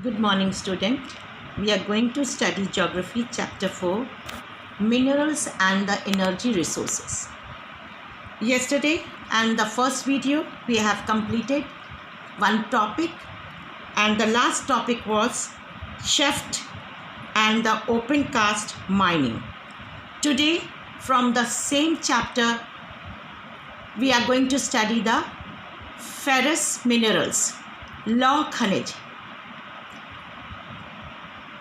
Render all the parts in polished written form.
Good morning, student. We are going to study Geography Chapter 4, Minerals and the Energy Resources. Yesterday and the first video, we have completed one topic, and the last topic was shaft and the open cast mining. Today, from the same chapter, we are going to study the ferrous minerals, लौह खनिज.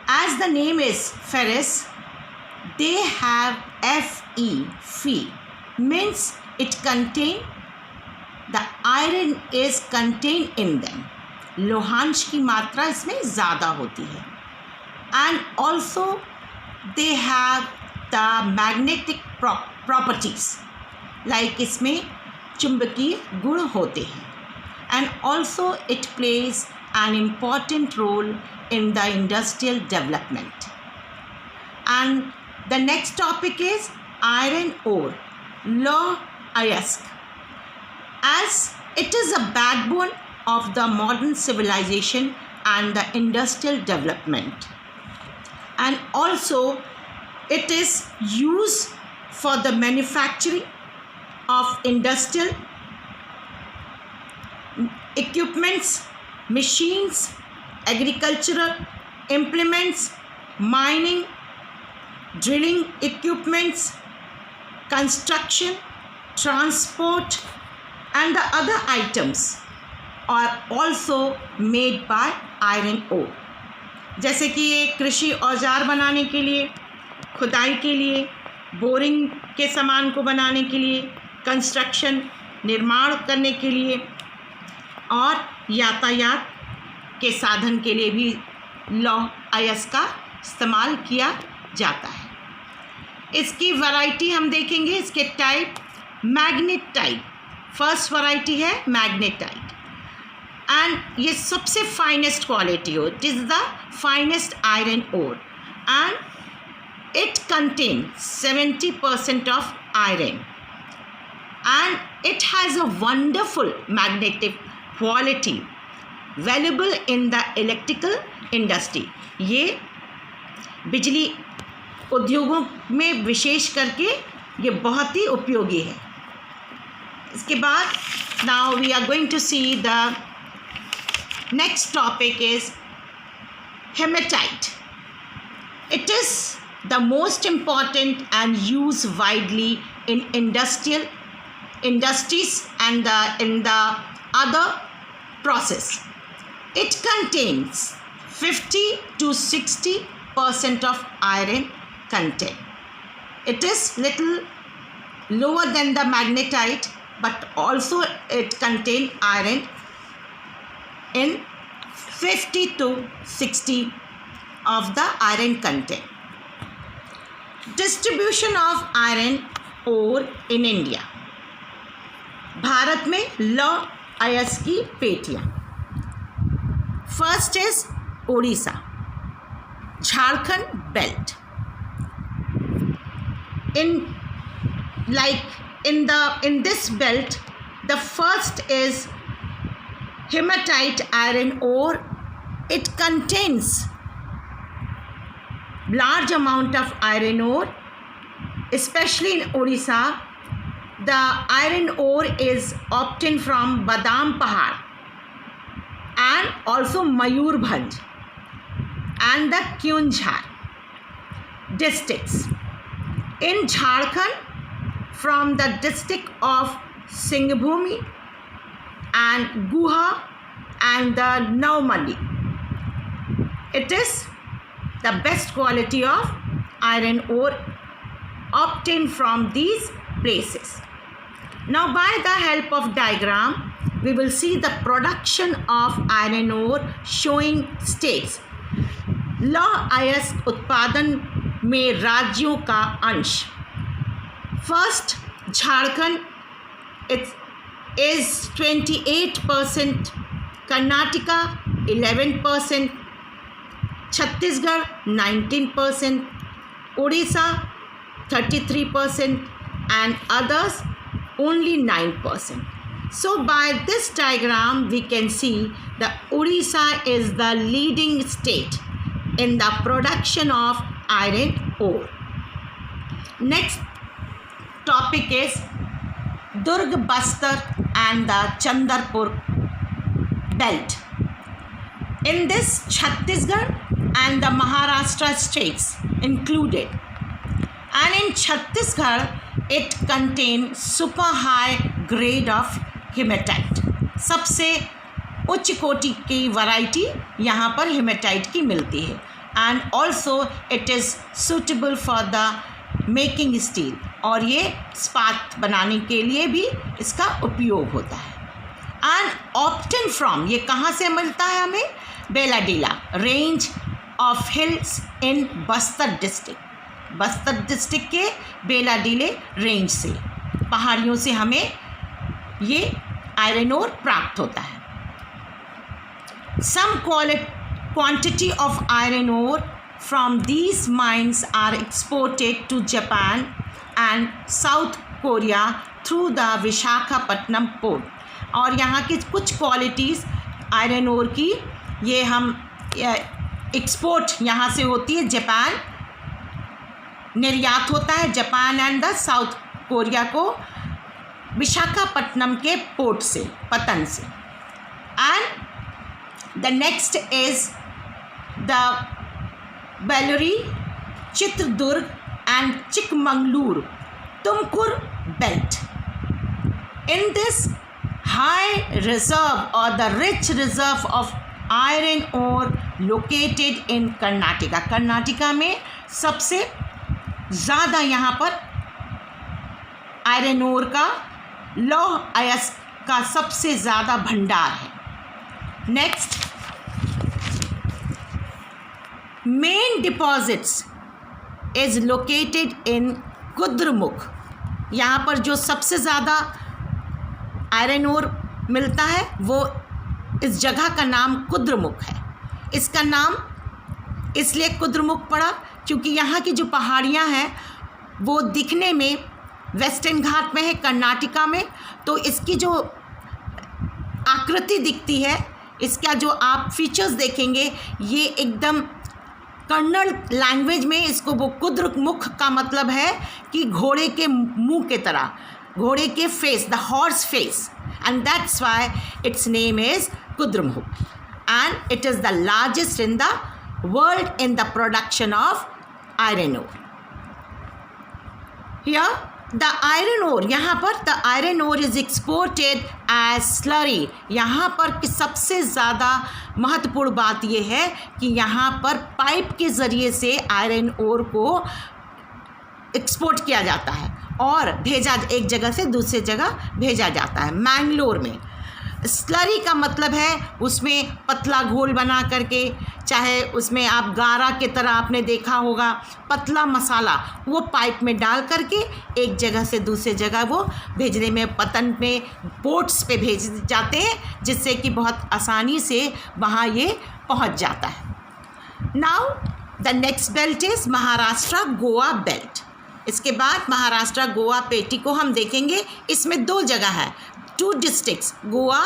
As the name is ferrous, they have Fe, means it contain, the iron is contained in them. लोहांश की मात्रा इसमें ज़्यादा होती है. And also they have the magnetic properties, like इसमें चुंबकीय गुण होते हैं. And also it plays an important role in the industrial development. And the next topic is iron ore, लौह अयस्क, as it is a backbone of the modern civilization and the industrial development. And also it is used for the manufacturing of industrial equipments, machines, agricultural implements, mining, drilling equipments, construction, transport, and the other items are also made by iron ore. जैसे कि ये कृषि औजार बनाने के लिए, खुदाई के लिए, बोरिंग के सामान को बनाने के लिए, कंस्ट्रक्शन निर्माण करने के लिए और यातायात के साधन के लिए भी लौह अयस्क का इस्तेमाल किया जाता है. इसकी वैरायटी हम देखेंगे, इसके टाइप मैग्नेटाइट. फर्स्ट वैरायटी है मैग्नेटाइट, एंड ये सबसे फाइनेस्ट क्वालिटी हो. It is the finest iron ore and it contain 70% of iron and it has a wonderful magnetic quality valuable in the electrical industry. ये बिजली उद्योगों में विशेष करके ये बहुत ही उपयोगी है. इसके बाद now we are going to see the next topic is hematite. It is the most important and use widely in industries and in the other process. It contains 50 to 60% of iron content. It is little lower than the magnetite, but also it contains iron in 50 to 60 of the iron content. Distribution of iron ore in India. Bharat में लौह अयस्क की पेटियाँ. First is Orissa, Jharkhand belt. In this belt, the first is hematite iron ore. It contains large amount of iron ore, especially in Odisha. The iron ore is obtained from Badam Pahad and also Mayurbhanj and the Kyunjhar districts. In Jharkhand, from the district of Singhbhumi and Guha and the Naumali. It is the best quality of iron ore obtained from these places. Now, by the help of diagram, we will see the production of iron ore showing states. लौह अयस्क उत्पादन में राज्यों का अंश. First Jharkhand, it is 28%, Karnataka 11%, Chhattisgarh 19%, Orissa 33% and others only 9%. So by this diagram we can see the Odisha is the leading state in the production of iron ore. Next topic is Durg, Bastar and the Chandrapur belt. In this, Chhattisgarh and the Maharashtra states included, and in Chhattisgarh it contains super high grade of hematite. सबसे उच्च कोटि की variety यहाँ पर haematite की मिलती है. And also it is suitable for the making steel, और ये इस्पात बनाने के लिए भी इसका उपयोग होता है. एंड ऑप्टेन फ्रॉम, ये कहाँ से मिलता है हमें? Bailadila range of hills in Bastar district. Bastar district के बेलाडीले रेंज से, पहाड़ियों से हमें ये आयरन ओर प्राप्त होता है. सम quantity of iron ore from these mines are exported to Japan and South Korea through the Visakhapatnam port. और यहाँ की कुछ क्वालिटीज़ आयरन ओर की ये हम एक्सपोर्ट यहाँ से होती है, जापान निर्यात होता है Japan and the South Korea को विशाखापट्टनम के पोर्ट से, पतन से. And the next is the Bellary, Chitradurga and Chikmagalur Tumkur belt. In this high reserve or the rich reserve of iron ore located in Karnataka. Karnataka में सबसे ज़्यादा यहाँ पर आयरन ओर का, लौह अयस्क का सबसे ज़्यादा भंडार है. Next, main deposits is located in Kudremukh. यहाँ पर जो सबसे ज़्यादा आयरन ओर मिलता है वो, इस जगह का नाम कुद्रमुख है. इसका नाम इसलिए कुद्रमुख पड़ा क्योंकि यहाँ की जो पहाड़ियाँ हैं वो दिखने में वेस्टर्न घाट में है कर्नाटका में, तो इसकी जो आकृति दिखती है, इसका जो आप फीचर्स देखेंगे, ये एकदम कन्नड़ लैंग्वेज में इसको वो कुद्रमुख का मतलब है कि घोड़े के मुंह के तरह, घोड़े के face, the horse face, and that's why its name is Kudremukh. And it is the largest in the world in the production of iron ore. Here the iron ore, यहाँ पर the iron ore is exported as slurry. यहाँ पर की सबसे ज़्यादा महत्वपूर्ण बात यह है कि यहाँ पर पाइप के ज़रिए से आयरन ओर को एक्सपोर्ट किया जाता है और भेजा, एक जगह से दूसरी जगह भेजा जाता है. मैंगलोर में स्लरी का मतलब है उसमें पतला घोल बना करके, चाहे उसमें आप गारा के तरह आपने देखा होगा, पतला मसाला वो पाइप में डाल करके एक जगह से दूसरी जगह वो भेजने में, पतन में, पोर्ट्स पे भेज जाते हैं, जिससे कि बहुत आसानी से वहाँ ये पहुँच जाता है. Now the next belt is Maharashtra Goa belt. इसके बाद महाराष्ट्र गोवा पेटी को हम देखेंगे. इसमें दो जगह है, 2 districts, Goa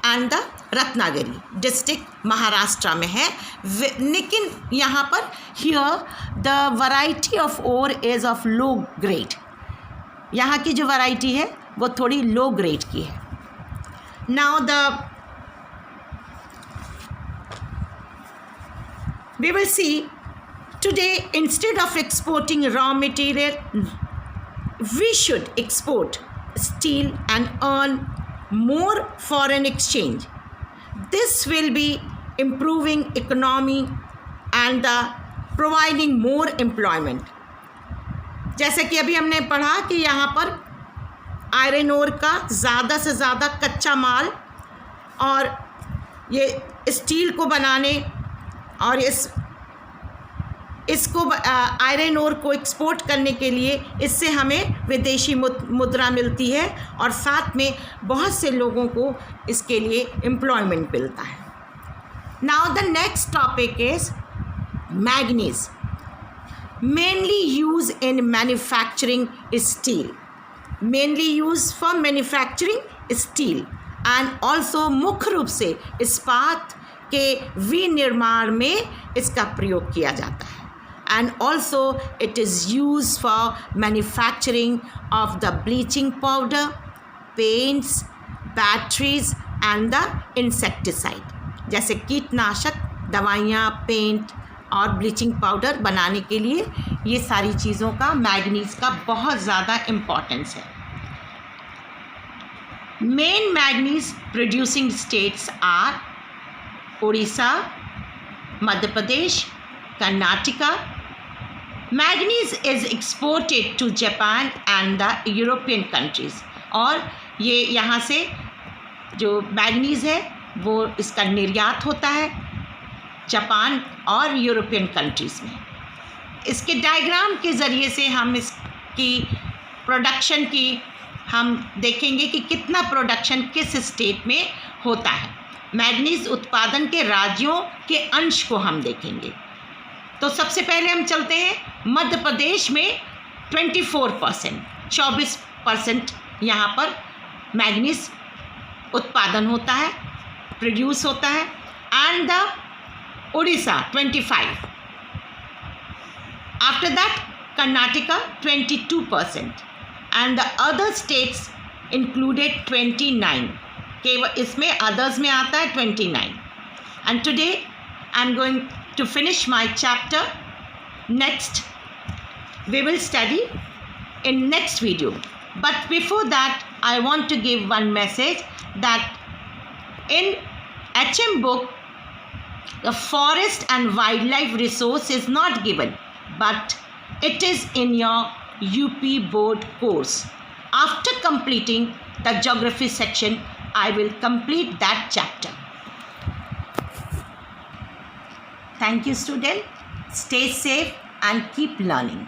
and the Ratnagiri district Maharashtra में है. लेकिन यहाँ पर here the variety of ore is of low grade. यहाँ की जो वैरायटी है वो थोड़ी लो ग्रेड की है. Now we will see today, instead of exporting raw material, we should export steel and earn more foreign exchange. This will be improving economy and providing more employment. जैसे कि अभी हमने पढ़ा कि यहाँ पर आयरन ओर का ज़्यादा से ज़्यादा कच्चा माल और ये स्टील को बनाने और इसको आयरन ओर को एक्सपोर्ट करने के लिए इससे हमें विदेशी मुद्रा मिलती है और साथ में बहुत से लोगों को इसके लिए एम्प्लॉयमेंट मिलता है. Now the next topic is manganese, mainly use in manufacturing steel. Mainly use for manufacturing steel and also मुख्य रूप से इस्पात के विनिर्माण में इसका प्रयोग किया जाता है। And also it is use for manufacturing of the bleaching powder, paints, batteries and the insecticide. जैसे कीटनाशक दवाइयाँ, पेंट और ब्लीचिंग पाउडर बनाने के लिए ये सारी चीज़ों का मैग्नीज का बहुत ज़्यादा इम्पोर्टेंस है। Main manganese producing states are Orissa, Madhya Pradesh, Karnataka. Manganese is exported to Japan and the European countries. और ये यहाँ से जो मैग्नीज है वो इसका निर्यात होता है जापान और यूरोपियन कंट्रीज़ में। इसके डायग्राम के ज़रिए से हम इसकी प्रोडक्शन की हम देखेंगे कि कितना प्रोडक्शन किस स्टेट में होता है। मैग्नीज उत्पादन के राज्यों के अंश को हम देखेंगे। तो सबसे पहले हम चलते हैं मध्य प्रदेश में 24% यहाँ पर मैग्नीज उत्पादन होता है, प्रोड्यूस होता है। And the Orissa 25%, after that Karnataka 22% and the other states included 29। केवल इसमें अदर्स में आता है 29। And today I am going to finish my chapter. Next we will study in next video, but before that I want to give one message that in HM book the forest and wildlife resource is not given, but it is in your UP board course. After completing the geography section I will complete that chapter. Thank you, student. Stay safe and keep learning.